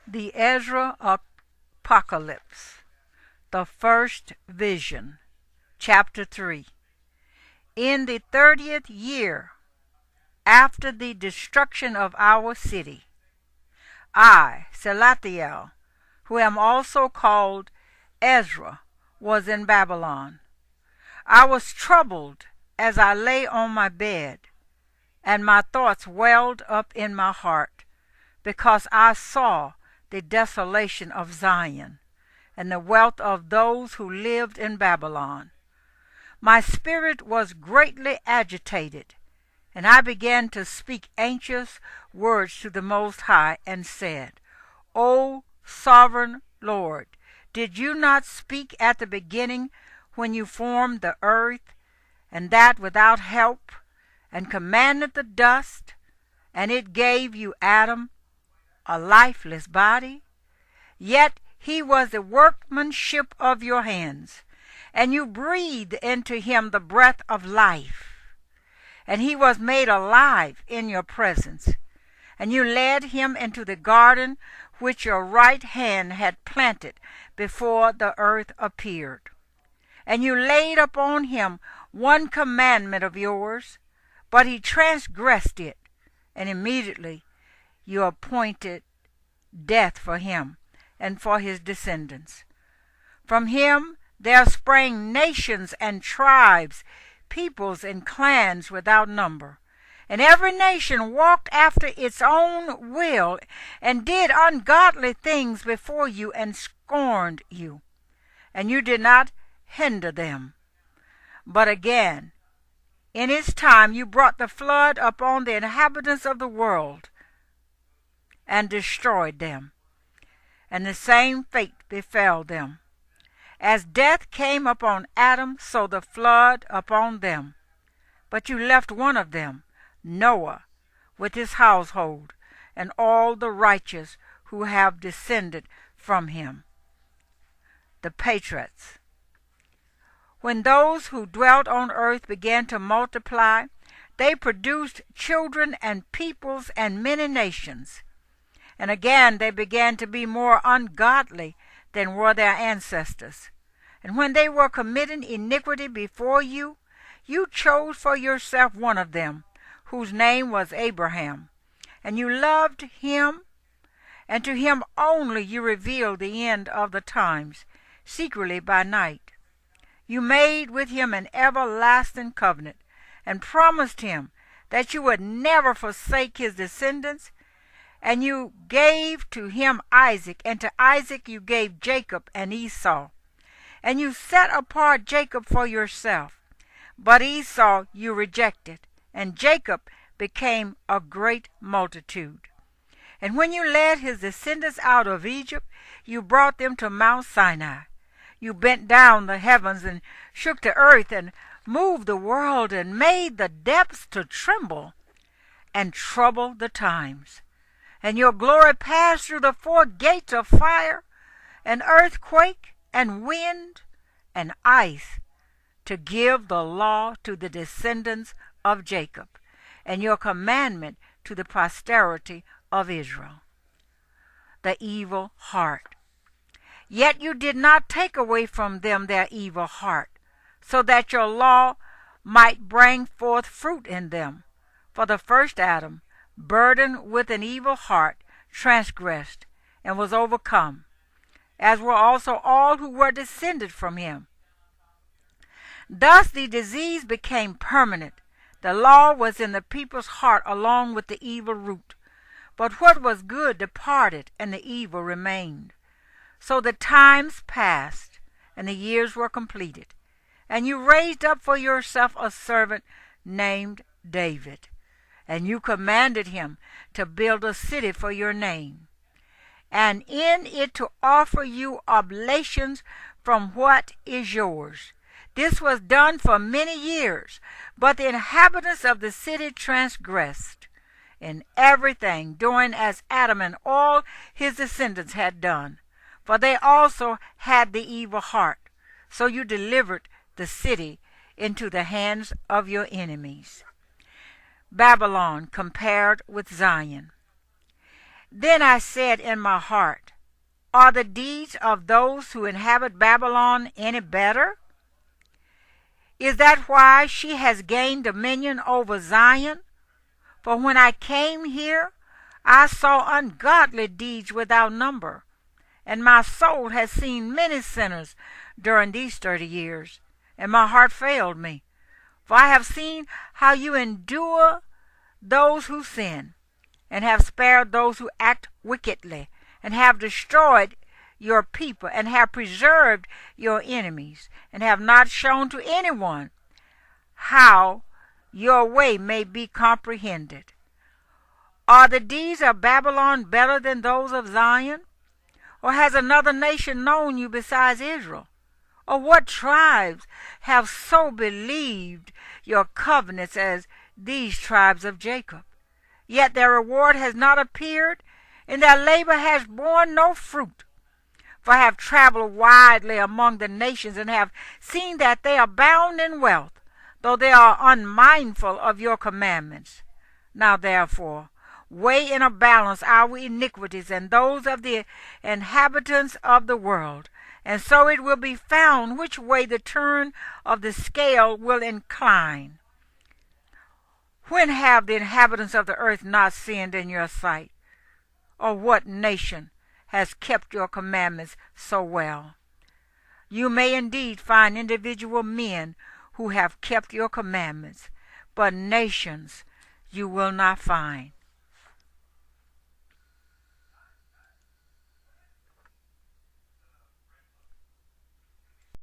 The Ezra Apocalypse, the first vision, chapter 3. In the 30th year after the destruction of our city, I, Salathiel, who am also called Ezra, was in Babylon. I was troubled as I lay on my bed, and my thoughts welled up in my heart, because I saw the desolation of Zion, and the wealth of those who lived in Babylon. My spirit was greatly agitated, and I began to speak anxious words to the Most High, and said, O sovereign Lord, did you not speak at the beginning when you formed the earth, and that without help, and commanded the dust, and it gave you Adam, a lifeless body? Yet he was the workmanship of your hands, and you breathed into him the breath of life, and he was made alive in your presence. And you led him into the garden which your right hand had planted before the earth appeared. And you laid upon him one commandment of yours, but he transgressed it, and immediately you appointed death for him and for his descendants. From him there sprang nations and tribes, peoples and clans without number. And every nation walked after its own will, and did ungodly things before you, and scorned you. And you did not hinder them. But again, in its time you brought the flood upon the inhabitants of the world, and destroyed them. And the same fate befell them. As death came upon Adam, so the flood upon them. But you left one of them, Noah, with his household, and all the righteous who have descended from him, the patriarchs. When those who dwelt on earth began to multiply, they produced children and peoples and many nations. And again they began to be more ungodly than were their ancestors. And when they were committing iniquity before you, you chose for yourself one of them, whose name was Abraham. And you loved him, and to him only you revealed the end of the times, secretly by night. You made with him an everlasting covenant, and promised him that you would never forsake his descendants. And you gave to him Isaac, and to Isaac you gave Jacob and Esau. And you set apart Jacob for yourself, but Esau you rejected, and Jacob became a great multitude. And when you led his descendants out of Egypt, you brought them to Mount Sinai. You bent down the heavens and shook the earth, and moved the world, and made the depths to tremble, and troubled the times. And your glory passed through the four gates of fire, and earthquake, and wind, and ice, to give the law to the descendants of Jacob, and your commandment to the posterity of Israel. The evil heart. Yet you did not take away from them their evil heart, so that your law might bring forth fruit in them. For the first Adam, burdened with an evil heart, transgressed, and was overcome, as were also all who were descended from him. Thus the disease became permanent. The law was in the people's heart along with the evil root. But what was good departed, and the evil remained. So the times passed, and the years were completed. And you raised up for yourself a servant named David. And you commanded him to build a city for your name, and in it to offer you oblations from what is yours. This was done for many years, but the inhabitants of the city transgressed in everything, doing as Adam and all his descendants had done. For they also had the evil heart. So you delivered the city into the hands of your enemies. Babylon compared with Zion. Then I said in my heart, are the deeds of those who inhabit Babylon any better? Is that why she has gained dominion over Zion? For when I came here, I saw ungodly deeds without number, and my soul has seen many sinners during these 30 years, and my heart failed me. For I have seen how you endure those who sin, and have spared those who act wickedly, and have destroyed your people, and have preserved your enemies, and have not shown to anyone how your way may be comprehended. Are the deeds of Babylon better than those of Zion? Or has another nation known you besides Israel? Or what tribes have so believed your covenants as these tribes of Jacob? Yet their reward has not appeared, and their labor has borne no fruit. For I have traveled widely among the nations, and have seen that they abound in wealth, though they are unmindful of your commandments. Now therefore, weigh in a balance our iniquities and those of the inhabitants of the world, and so it will be found which way the turn of the scale will incline. When have the inhabitants of the earth not sinned in your sight? Or what nation has kept your commandments so well? You may indeed find individual men who have kept your commandments, but nations you will not find.